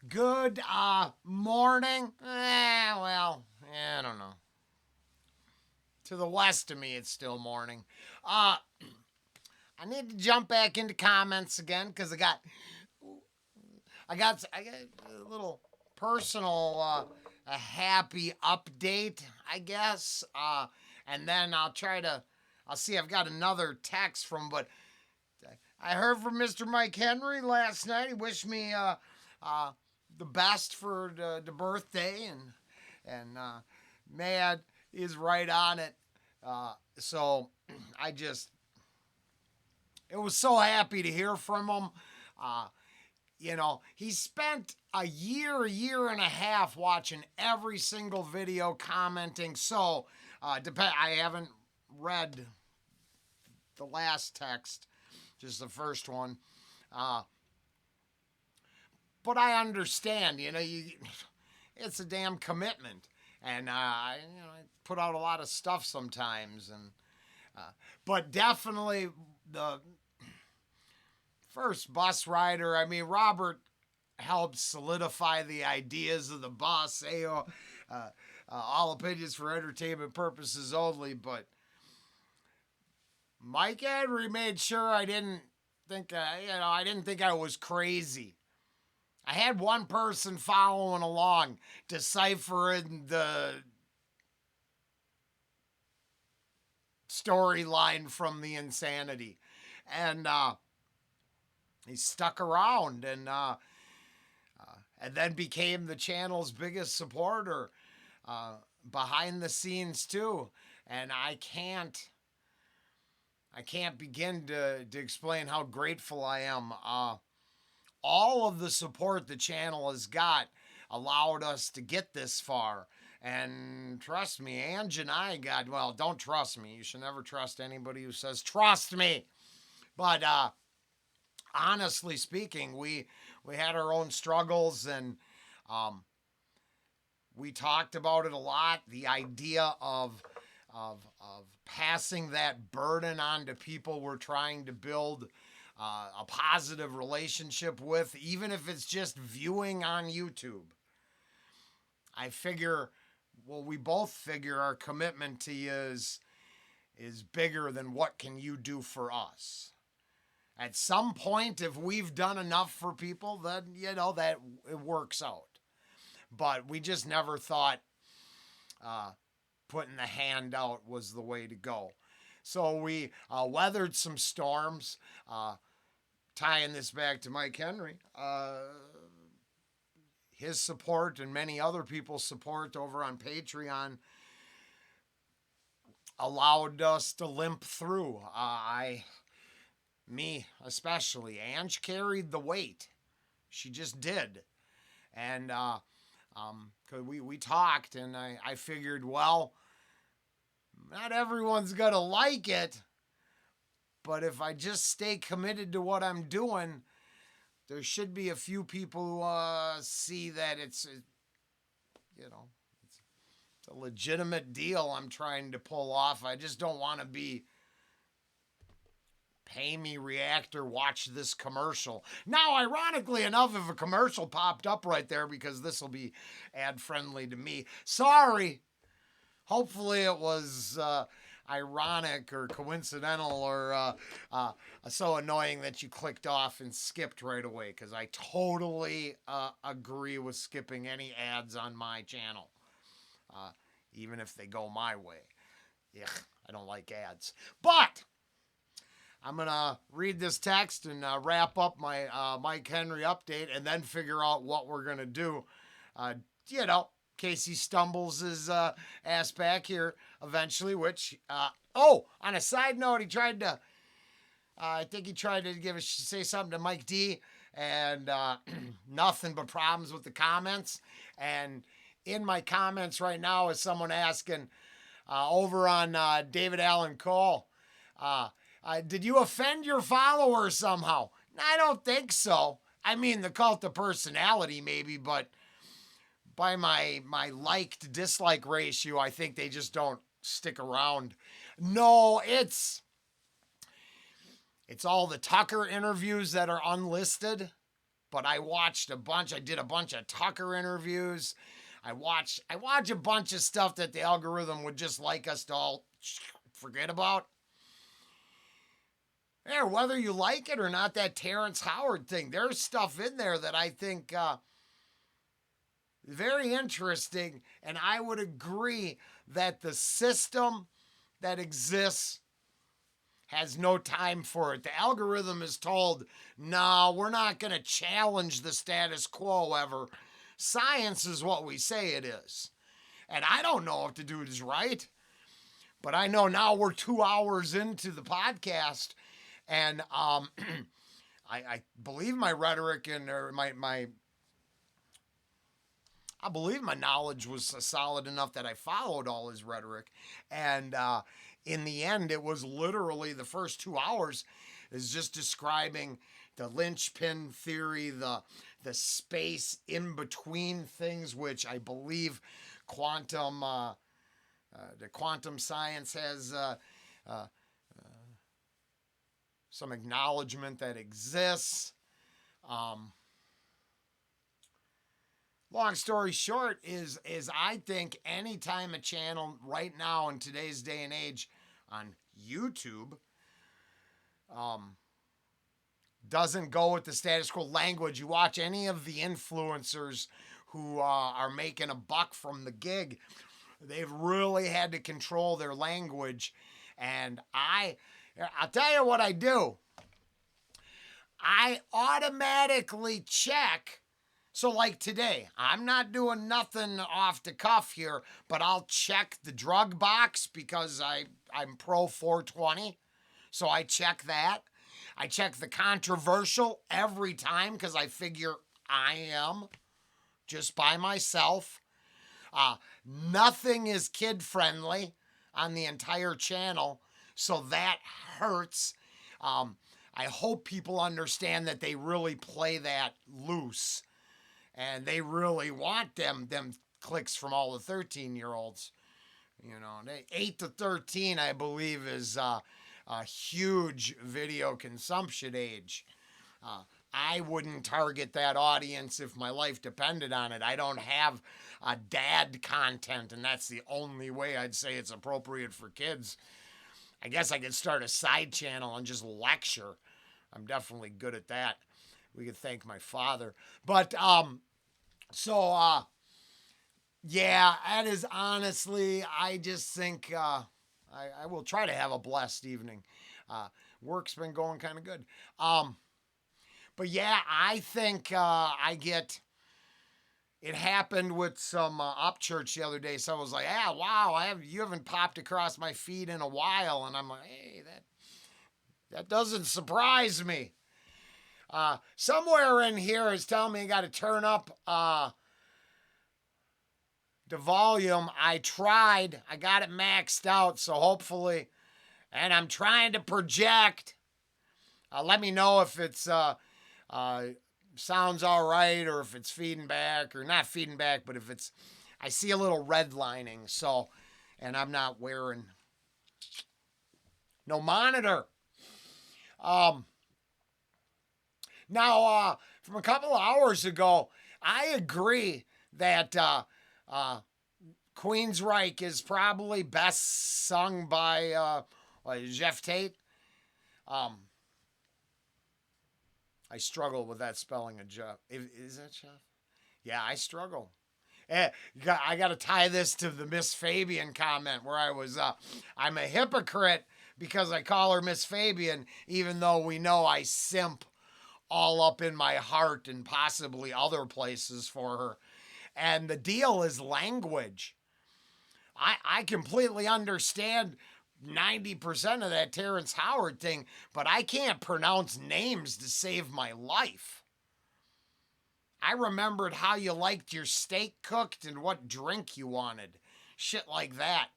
Good morning. I don't know. To the west of me, it's still morning. Uh, I need to jump back into comments again because I got a little personal, a happy update, I guess. And then I'll see. I've got another text but I heard from Mr. Mike Henry last night. He wished me uh, the best for the birthday, and Mad is right on it. So I just it was so happy to hear from him. Uh, he spent a year and a half watching every single video, commenting. So I haven't read the last text, just the first one. Uh, but I understand, it's a damn commitment, and I put out a lot of stuff sometimes, but definitely the first bus rider. I mean, Robert helped solidify the ideas of the bus. All opinions for entertainment purposes only, but Mike Henry made sure I didn't think I was crazy. I had one person following along, deciphering the storyline from the insanity, and he stuck around and then became the channel's biggest supporter behind the scenes too. And I can't begin to explain how grateful I am. All of the support the channel has got allowed us to get this far. And trust me, Ange and I don't trust me. You should never trust anybody who says, trust me. But honestly speaking, we had our own struggles, and we talked about it a lot. The idea of passing that burden on to people we're trying to build a positive relationship with, even if it's just viewing on YouTube. We both figure our commitment to you is bigger than what can you do for us. At some point, if we've done enough for people, then, that it works out. But we just never thought putting the hand out was the way to go. So we weathered some storms, tying this back to Mike Henry. His support and many other people's support over on Patreon allowed us to limp through. Me especially, Ange carried the weight. She just did. And cause we talked, and I figured, well, not everyone's gonna like it, but if I just stay committed to what I'm doing, there should be a few people who see that it's a legitimate deal I'm trying to pull off. I just don't want to be pay me reactor, watch this commercial. Now, ironically enough, if a commercial popped up right there, because this will be ad friendly to me, sorry. Hopefully it was ironic or coincidental or so annoying that you clicked off and skipped right away, because I totally agree with skipping any ads on my channel, even if they go my way. Ugh, I don't like ads. But I'm going to read this text and wrap up my Mike Henry update, and then figure out what we're going to do. In case he stumbles his ass back here eventually, which, on a side note, I think he tried to say something to Mike D, and nothing but problems with the comments. And in my comments right now is someone asking over on David Allen Cole, did you offend your followers somehow? I don't think so. I mean, the cult of personality maybe, but by my like-to-dislike ratio, I think they just don't stick around. No, it's all the Tucker interviews that are unlisted. but I watched a bunch. I did a bunch of Tucker interviews. I watch a bunch of stuff that the algorithm would just like us to all forget about. Yeah, whether you like it or not, that Terrence Howard thing, there's stuff in there that I think very interesting, and I would agree that the system that exists has no time for it. The algorithm is told, no, we're not going to challenge the status quo ever. Science is what we say it is. And I don't know if the dude is right, but I know now we're 2 hours into the podcast, and I believe my rhetoric and or I believe my knowledge was solid enough that I followed all his rhetoric, and in the end, it was literally the first 2 hours is just describing the linchpin theory, the space in between things, which I believe quantum the quantum science has some acknowledgement that exists. Long story short is I think anytime a channel right now in today's day and age on YouTube doesn't go with the status quo language, you watch any of the influencers who are making a buck from the gig, they've really had to control their language. And I'll tell you what I do. I automatically check. So like today, I'm not doing nothing off the cuff here, but I'll check the drug box because I'm pro 420. So I check that. I check the controversial every time because I figure I am just by myself. Nothing is kid friendly on the entire channel, so that hurts. I hope people understand that they really play that loose, and they really want them clicks from all the 13-year-olds. You know, 8 to 13, I believe, is a huge video consumption age. I wouldn't target that audience if my life depended on it. I don't have dad content, and that's the only way I'd say it's appropriate for kids. I guess I could start a side channel and just lecture. I'm definitely good at that. We could thank my father. But, yeah, that is honestly, I just think I will try to have a blessed evening. Work's been going kind of good. But yeah, I think it happened with some Upchurch the other day. So I was like, ah, wow, you haven't popped across my feed in a while. And I'm like, hey, that doesn't surprise me. Somewhere in here is telling me I got to turn up the volume. I tried. I got it maxed out. So hopefully, and I'm trying to project. Let me know if it's sounds all right or if it's feeding back or not feeding back, but if it's, I see a little redlining. So, and I'm not wearing no monitor. Now, from a couple of hours ago, I agree that Queensryche is probably best sung by Jeff Tate. I struggle with that spelling of Jeff. Is that Jeff? Yeah, I struggle. I got to tie this to the Miss Fabian comment where I was, I'm a hypocrite because I call her Miss Fabian, even though we know I simp all up in my heart and possibly other places for her. And the deal is language. I completely understand 90% of that Terrence Howard thing, but I can't pronounce names to save my life. I remembered how you liked your steak cooked and what drink you wanted. Shit like that.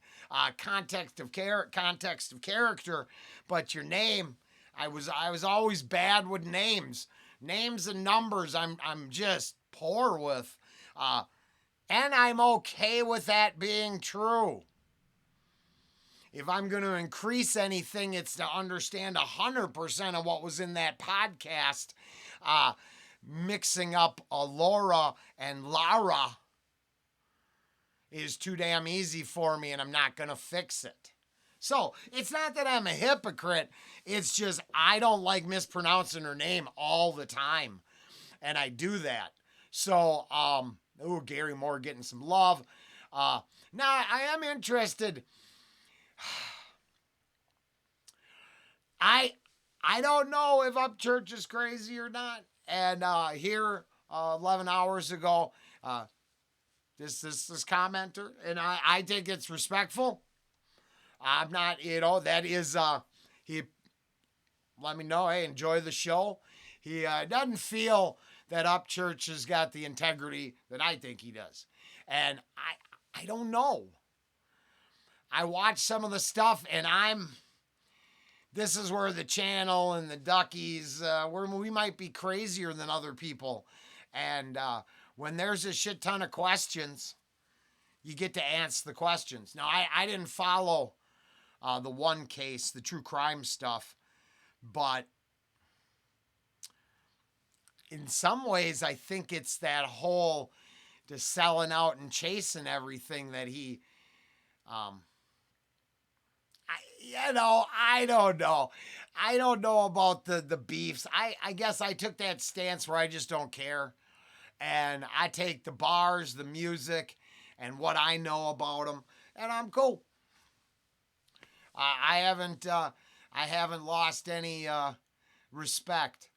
Context of character, but your name, I was always bad with names. Names and numbers I'm just poor with. And I'm okay with that being true. If I'm going to increase anything, it's to understand 100% of what was in that podcast. mixing up Laura and Lara is too damn easy for me, and I'm not going to fix it. So it's not that I'm a hypocrite. It's just I don't like mispronouncing her name all the time, and I do that. So, Gary Moore getting some love. Now I am interested. I I don't know if Upchurch is crazy or not. And here, 11 hours ago, this commenter, and I think it's respectful. I'm not, that is, he let me know, hey, enjoy the show. He doesn't feel that Upchurch has got the integrity that I think he does. And I don't know. I watch some of the stuff, and this is where the channel and the duckies, where we might be crazier than other people. And when there's a shit ton of questions, you get to answer the questions. Now, I didn't follow the one case, the true crime stuff, but in some ways, I think it's that whole just selling out and chasing everything that he, I don't know. I don't know about the beefs. I guess I took that stance where I just don't care. And I take the bars, the music, and what I know about them, and I'm cool. I haven't lost any respect.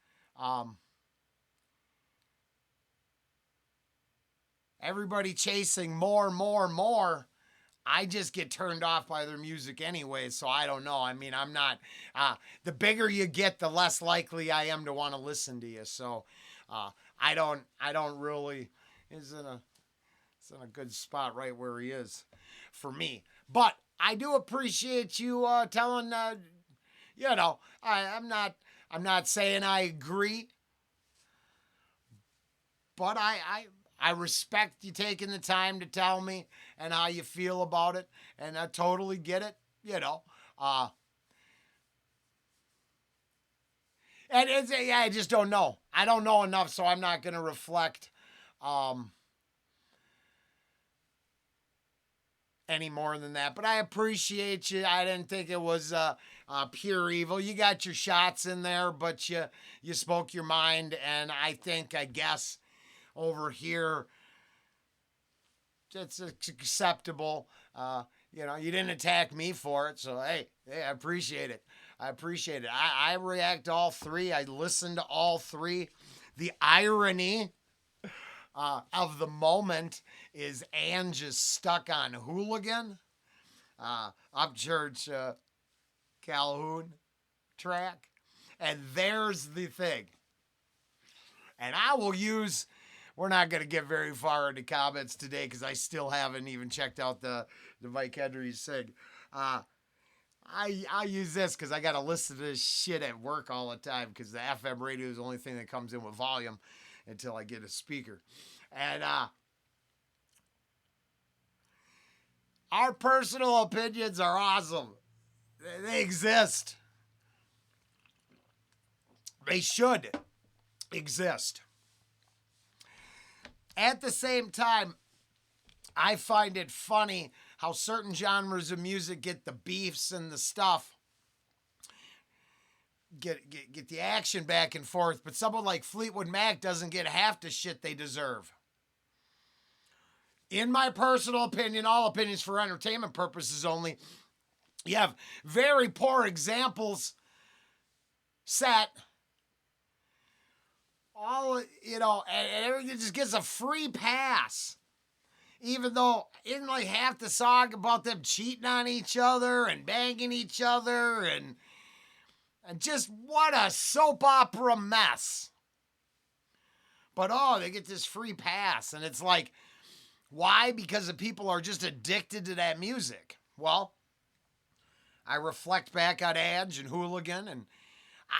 Everybody chasing more, more, more. I just get turned off by their music anyway, so I don't know. I mean, I'm not. The bigger you get, the less likely I am to want to listen to you. So, I don't really. He's in a good spot right where he is, for me. But I do appreciate you telling. I'm not saying I agree, but I respect you taking the time to tell me and how you feel about it, and I totally get it, And I just don't know. I don't know enough, so I'm not going to reflect any more than that. But I appreciate you. I didn't think it was pure evil. You got your shots in there, but you spoke your mind, and I guess, over here, it's acceptable. You didn't attack me for it, so hey, I appreciate it. I react to all three. I listen to all three. The irony of the moment is Ange is stuck on Hooligan, Upchurch Calhoun track, and there's the thing. And I will use. We're not going to get very far into comments today because I still haven't even checked out the Mike Henry Sig. I use this because I got to listen to this shit at work all the time because the FM radio is the only thing that comes in with volume until I get a speaker. And our personal opinions are awesome. They exist. They should exist. At the same time, I find it funny how certain genres of music get the beefs and the stuff, get the action back and forth, but someone like Fleetwood Mac doesn't get half the shit they deserve. In my personal opinion, all opinions for entertainment purposes only, you have very poor examples set. And everything just gets a free pass. Even though isn't like half the song about them cheating on each other and banging each other and just what a soap opera mess. But they get this free pass, and it's like, why? Because the people are just addicted to that music. Well, I reflect back on Ange and Hooligan, and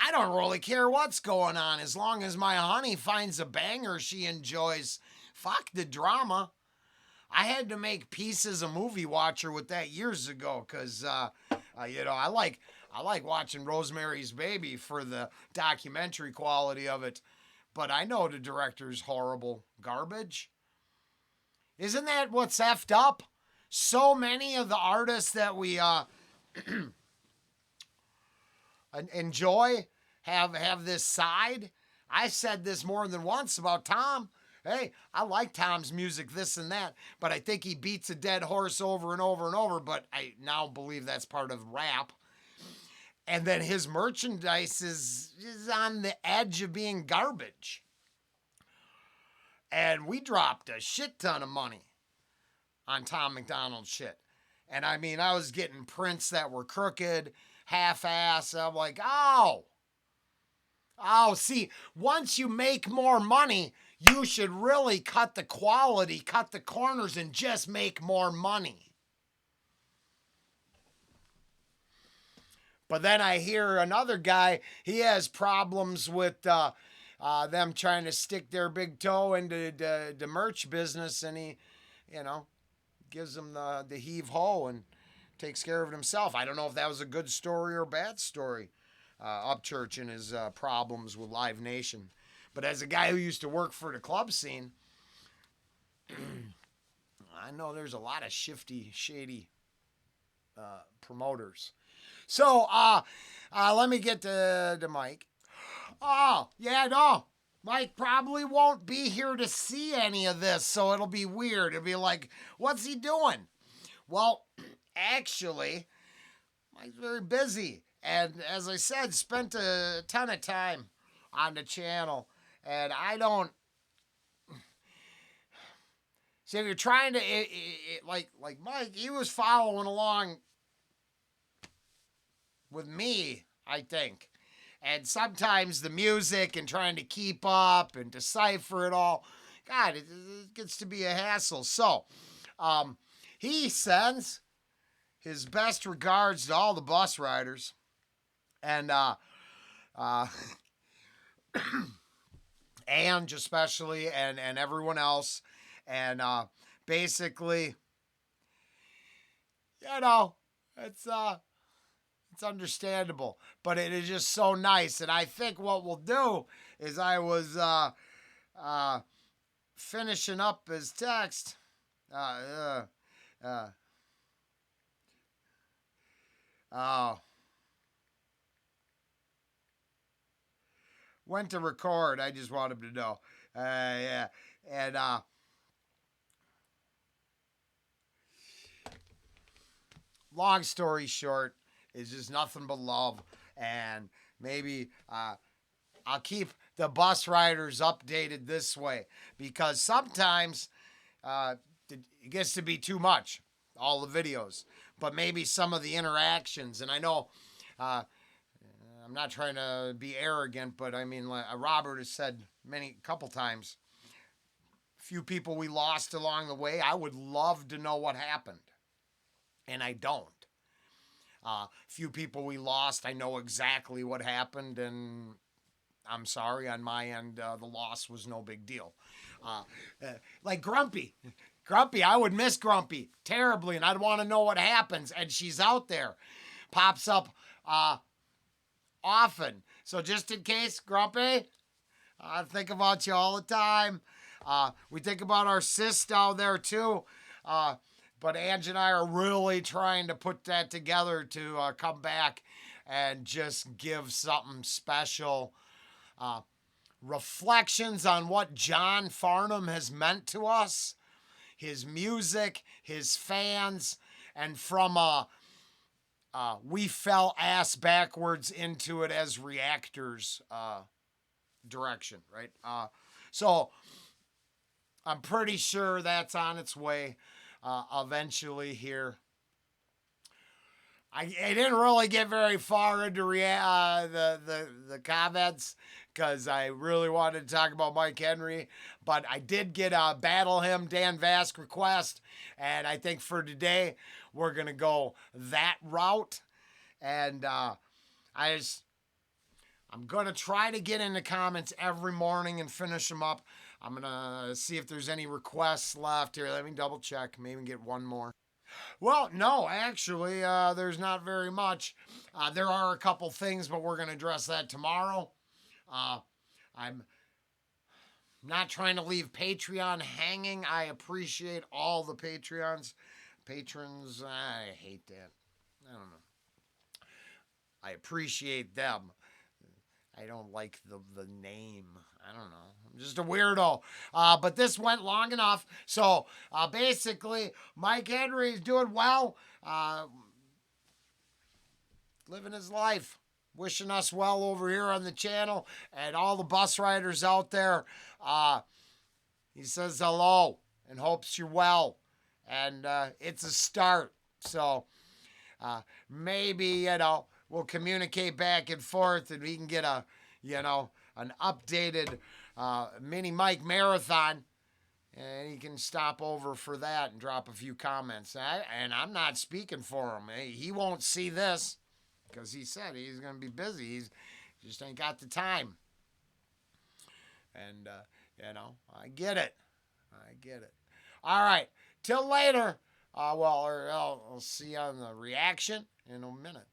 I don't really care what's going on as long as my honey finds a banger she enjoys. Fuck the drama. I had to make peace as a movie watcher with that years ago because, I like watching Rosemary's Baby for the documentary quality of it. but I know the director's horrible garbage. Isn't that what's effed up? So many of the artists that we enjoy have this side. I said this more than once about Tom. Hey, I like Tom's music, this and that, but I think he beats a dead horse over and over and over, but I now believe that's part of rap. And then his merchandise is on the edge of being garbage. And we dropped a shit ton of money on Tom McDonald shit. And I mean, I was getting prints that were crooked, half-ass. I'm like, oh, see, once you make more money, you should really cut the quality, cut the corners, and just make more money. But then I hear another guy, he has problems with them trying to stick their big toe into the merch business, and he, gives them the heave-ho and takes care of it himself. I don't know if that was a good story or a bad story, Upchurch and his problems with Live Nation. But as a guy who used to work for the club scene, I know there's a lot of shifty, shady promoters. So, let me get to Mike. Oh, yeah, no. Mike probably won't be here to see any of this, so it'll be weird. It'll be like, what's he doing? Well, actually, Mike's very busy. And as I said, spent a ton of time on the channel. And I don't... See, if you're trying to... like Mike, he was following along with me, I think. And sometimes the music and trying to keep up and decipher it all, God, it gets to be a hassle. So, he sends his best regards to all the bus riders. And, Ange especially, and everyone else. And, basically, it's understandable, but it is just so nice. And I think what we'll do is I was finishing up his text. Went to record. I just want him to know. Yeah. And long story short, it's just nothing but love, and maybe I'll keep the bus riders updated this way, because sometimes it gets to be too much, all the videos, but maybe some of the interactions. And I know I'm not trying to be arrogant, but I mean, like Robert has said couple times, few people we lost along the way. I would love to know what happened, and I don't. Few people we lost, I know exactly what happened, and I'm sorry, on my end, the loss was no big deal. Like Grumpy, I would miss Grumpy terribly, and I'd want to know what happens, and she's out there, pops up often. So just in case, Grumpy, I think about you all the time. We think about our sis down there too. But Ange and I are really trying to put that together to come back and just give something special. Reflections on what John Farnham has meant to us, his music, his fans, and from we fell ass backwards into it as reactors direction, right? So I'm pretty sure that's on its way. Eventually here. I didn't really get very far into the comments because I really wanted to talk about Mike Henry, but I did get a Battle Him Dan Vask request, and I think for today we're gonna go that route. And I'm gonna try to get in the comments every morning and finish them up. I'm going to see if there's any requests left here. Let me double check. Maybe get one more. Well, no, actually, there's not very much. There are a couple things, but we're going to address that tomorrow. I'm Not trying to leave Patreon hanging. I appreciate all the patrons. I hate that. I don't know. I appreciate them. I don't like the name. I don't know. I'm just a weirdo. But this went long enough. So basically, Mike Henry is doing well, living his life. Wishing us well over here on the channel and all the bus riders out there. He says hello and hopes you're well. And it's a start. So maybe, we'll communicate back and forth and we can get an updated mini Mike marathon. And he can stop over for that and drop a few comments. And I'm not speaking for him. He won't see this because he said he's going to be busy. He's just ain't got the time. And, I get it. All right. Till later. I'll see you on the reaction in a minute.